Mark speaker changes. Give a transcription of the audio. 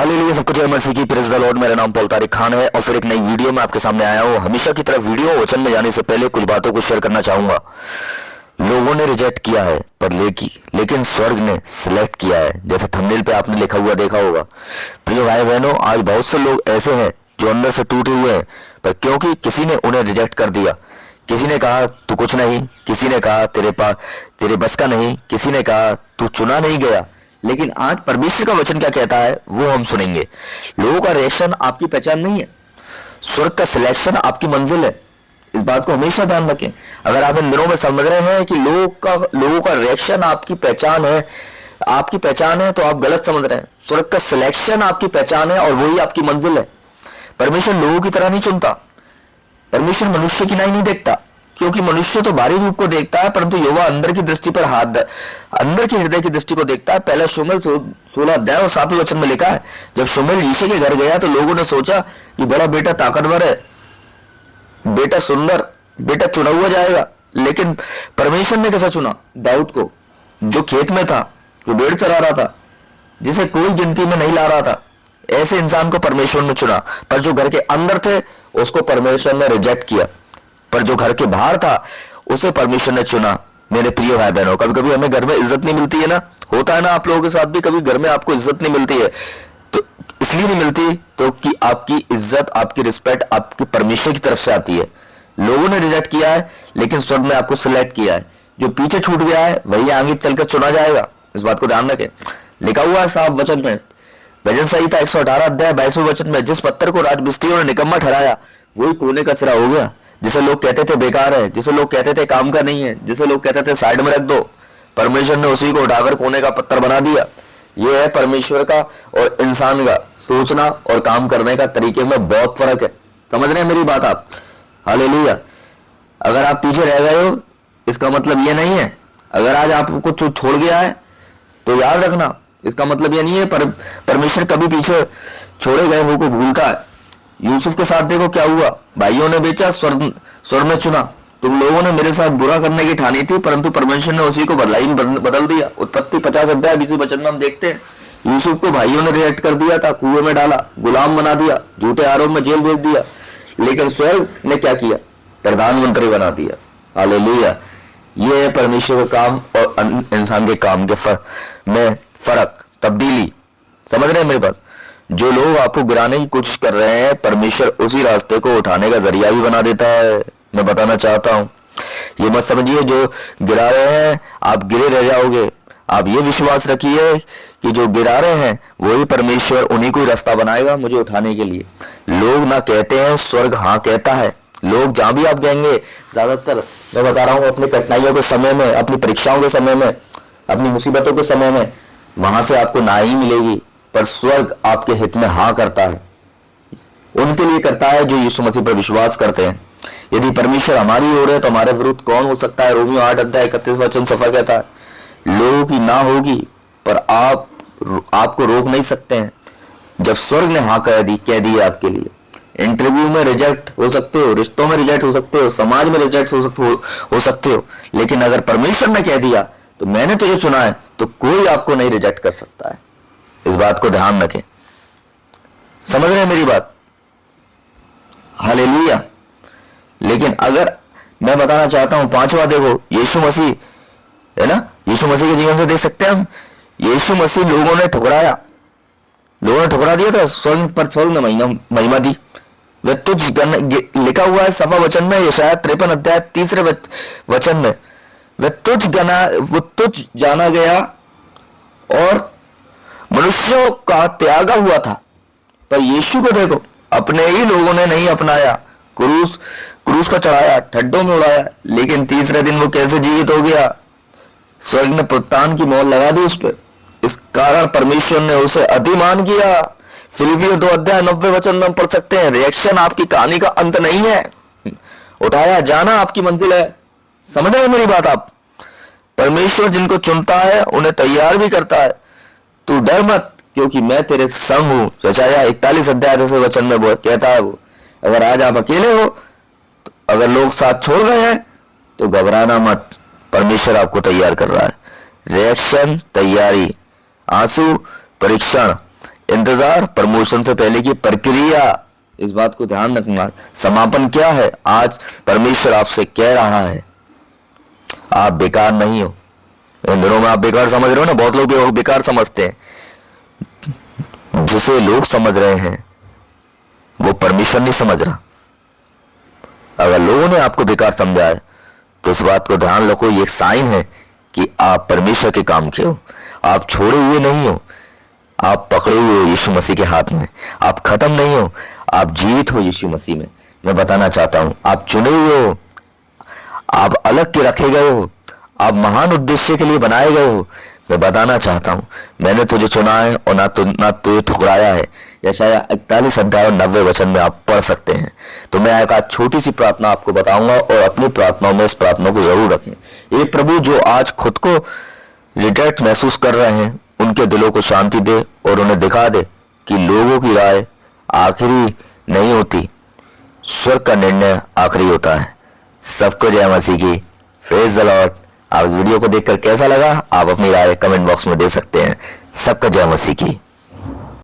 Speaker 1: Hallelujah, सब कुछ है मसीह की प्रेज़ द लॉर्ड। मेरा नाम पॉल तारिक खान है और फिर एक नई वीडियो में आपके सामने आया हूँ। हमेशा की तरह वीडियो वचन में जाने से पहले कुछ बातों को शेयर करना चाहूंगा। लोगों ने रिजेक्ट किया है पर लेकिन स्वर्ग ने सिलेक्ट किया है, जैसे थंबनेल पे आपने लिखा हुआ देखा होगा। प्रिय भाई बहनों, आज बहुत से लोग ऐसे हैं जो अंदर से टूटे हुए हैं, पर क्योंकि किसी ने उन्हें रिजेक्ट कर दिया, किसी ने कहा तू कुछ नहीं, किसी ने कहा तेरे बस का नहीं, किसी ने कहा तू चुना नहीं गया। लेकिन आज परमेश्वर का वचन क्या कहता है वो हम सुनेंगे। लोगों का रिएक्शन आपकी पहचान नहीं है, स्वर्ग का सिलेक्शन आपकी मंजिल है। इस बात को हमेशा ध्यान रखें। अगर आप इन दिनों में समझ रहे हैं कि लोगों का रिएक्शन आपकी पहचान है, तो आप गलत समझ रहे हैं। स्वर्ग का सिलेक्शन आपकी पहचान है और वही आपकी मंजिल है। परमेश्वर लोगों की तरह नहीं चुनता, परमेश्वर मनुष्य की नहीं देखता, क्योंकि मनुष्य तो बाहरी रूप को देखता है, परंतु यहोवा अंदर की दृष्टि पर अंदर के हृदय की दृष्टि को देखता है। पहला शमूएल 16 अध्याय और 7वें वचन में लिखा है, जब शमूएल यिशै के घर गया तो लोगों ने सोचा कि बड़ा बेटा ताकतवर है, बेटा सुंदर, बेटा चुना हुआ जाएगा। लेकिन परमेश्वर ने कैसा चुना? दाऊद को, जो खेत में था, जो भेड़ चरा रहा था, जिसे कोई गिनती में नहीं ला रहा था, ऐसे इंसान को परमेश्वर ने चुना। पर जो घर के अंदर थे उसको परमेश्वर ने रिजेक्ट किया, पर जो घर के बाहर था उसे परमेश्वर ने चुना। मेरे प्रिय भाई बहनों, कभी कभी हमें घर में इज्जत नहीं मिलती है ना, होता है ना आप लोगों के साथ भी, कभी घर में आपको इज्जत नहीं मिलती है, तो इसलिए नहीं मिलती तो कि आपकी इज्जत, आपकी रिस्पेक्ट आपकी परमेश्वर की तरफ से आती है। लोगों ने रिजेक्ट किया है लेकिन स्वर्ग ने आपको सिलेक्ट किया है। जो पीछे छूट गया है वही आगे चलकर चुना जाएगा। इस बात को ध्यान रखें। लिखा हुआ है साफ वचन में, भजन संहिता 118 अध्याय 22वें वचन में, जिस पत्थर को राज मिस्त्रियों ने निकम्मा ठहराया वही कोने का सिरा हो गया। जिसे लोग कहते थे बेकार है, जिसे लोग कहते थे काम का नहीं है, जिसे लोग कहते थे साइड में रख दो, परमेश्वर ने उसी को उठाकर कोने का पत्थर बना दिया। यह है परमेश्वर का और इंसान का सोचना और काम करने का तरीके में बहुत फर्क है। समझ रहे हैं मेरी बात आप? हालेलुया। अगर आप पीछे रह गए हो इसका मतलब यह नहीं है, अगर आज आपको छोड़ गया है तो याद रखना, इसका मतलब यह नहीं है परमेश्वर कभी पीछे छोड़े गए वो को भूलता है। यूसुफ के साथ देखो क्या हुआ, भाइयों ने बेचा, स्वर्ग ने चुना। तुम लोगों ने मेरे साथ बुरा करने की ठानी थी, परंतु परमेश्वर ने उसी को बदल दिया। उत्पत्ति 50 अध्याय 20वें वचन में हम देखते हैं, यूसुफ को भाइयों ने रिजेक्ट कर दिया था, कुएं में डाला, गुलाम बना दिया, झूठे आरोप में जेल भेज दिया, लेकिन स्वर्ग ने क्या किया? प्रधानमंत्री बना दिया। हालेलुया। यह है परमेश्वर का काम और इंसान के काम के में फर्क, तब्दीली। समझ रहे हैं मेरी बात? जो लोग आपको गिराने की कोशिश कर रहे हैं, परमेश्वर उसी रास्ते को उठाने का जरिया भी बना देता है। मैं बताना चाहता हूं, ये मत समझिए जो गिरा रहे हैं आप गिरे रह जाओगे। आप ये विश्वास रखिए कि जो गिरा रहे हैं वही परमेश्वर उन्हीं को ही रास्ता बनाएगा मुझे उठाने के लिए। लोग ना कहते हैं, स्वर्ग हाँ कहता है। लोग जहां भी आप गएंगे, ज्यादातर मैं बता रहा हूं, अपनी कठिनाइयों के समय में, अपनी परीक्षाओं के समय में, अपनी मुसीबतों के समय में, वहां से आपको ना ही मिलेगी, पर स्वर्ग आपके हित में हाँ करता है। उनके लिए करता है जो यीशु मसीह पर विश्वास करते हैं। यदि परमेश्वर हमारी ओर है तो हमारे विरुद्ध कौन हो सकता है? रोमियो 8 अध्याय 31 वचन सफा कहता है, लोगों की ना होगी पर आपको रोक नहीं सकते हैं। जब स्वर्ग ने हाँ कह दी आपके लिए, इंटरव्यू में रिजेक्ट हो सकते हो, रिश्तों में रिजेक्ट हो सकते हो, समाज में रिजेक्ट हो सकते हो, लेकिन अगर परमेश्वर ने कह दिया तो मैंने तुझे चुना है, तो कोई आपको नहीं रिजेक्ट कर सकता है। इस बात को ध्यान रखें। समझ रहे हैं मेरी बात? हालेलुया। लेकिन अगर मैं बताना चाहता हूं, पांचवा देखो, यीशु मसीह है ना, यीशु मसीह के जीवन से देख सकते हैं हम, यीशु मसीह लोगों ने ठुकरा दिया था, स्वर्ग ने महिमा दी। वह तुझ लिखा हुआ है सफा वचन में, यशायाह 53 अध्याय 3 वचन में, वह तुझ जाना गया और मनुष्यों का त्यागा हुआ था, पर यीशु को देखो, अपने ही लोगों ने नहीं अपनाया, क्रूस पर चढ़ाया, ठड्डों में उड़ाया, लेकिन तीसरे दिन वो कैसे जीवित हो गया? स्वर्ग ने पुत्तान की मोहर लगा दी उस पर। इस कारण परमेश्वर ने उसे अधिमान किया। फिलिपियों 2 अध्याय 90 वचन में हम पढ़ सकते हैं, रिएक्शन आपकी कहानी का अंत नहीं है, उठाया जाना आपकी मंजिल है। समझ रहे मेरी बात आप? परमेश्वर जिनको चुनता है उन्हें तैयार भी करता है। तू डर मत, क्योंकि मैं तेरे संग हूं। यशायाह 41 अध्याय 10 वचन में कहता है वो। अगर आज आप अकेले हो, तो अगर लोग साथ छोड़ गए हैं तो घबराना मत, परमेश्वर आपको तैयार कर रहा है। रिएक्शन, तैयारी, आंसू, परीक्षण, इंतजार प्रमोशन से पहले की प्रक्रिया, इस बात को ध्यान रखना। समापन क्या है? आज परमेश्वर आपसे कह रहा है आप बेकार नहीं हो। इन दिनों में आप बेकार समझ रहे हो ना, बहुत लोग भी बेकार समझते हैं। जिसे लोग समझ रहे हैं वो परमेश्वर नहीं समझ रहा। अगर लोगों ने आपको बेकार समझा है तो इस बात को ध्यान रखो, ये एक साइन है कि आप परमेश्वर के काम के हो। आप छोड़े हुए नहीं हो, आप पकड़े हुए हो यीशु मसीह के हाथ में। आप खत्म नहीं हो, आप जीवित हो यीशु मसीह में। मैं बताना चाहता हूं आप चुने हुए हो, आप अलग के रखे गए हो, आप महान उद्देश्य के लिए बनाए गए हो। मैं बताना चाहता हूं मैंने तुझे चुना है और ना तुझे ठुकराया है। यशायाह 41 अध्याय और 90 वचन में आप पढ़ सकते हैं। तो मैं एक आज छोटी सी प्रार्थना आपको बताऊंगा और अपनी प्रार्थनाओं में इस प्रार्थना को जरूर रखें। ये प्रभु जो आज खुद को रिग्रेट महसूस कर रहे हैं उनके दिलों को शांति दे और उन्हें दिखा दे कि लोगों की राय आखिरी नहीं होती, स्वर्ग का निर्णय आखिरी होता है। सबको जय मसीह की। Praise the Lord. आप इस वीडियो को देखकर कैसा लगा आप अपनी राय कमेंट बॉक्स में दे सकते हैं। सबको जय मसीह की।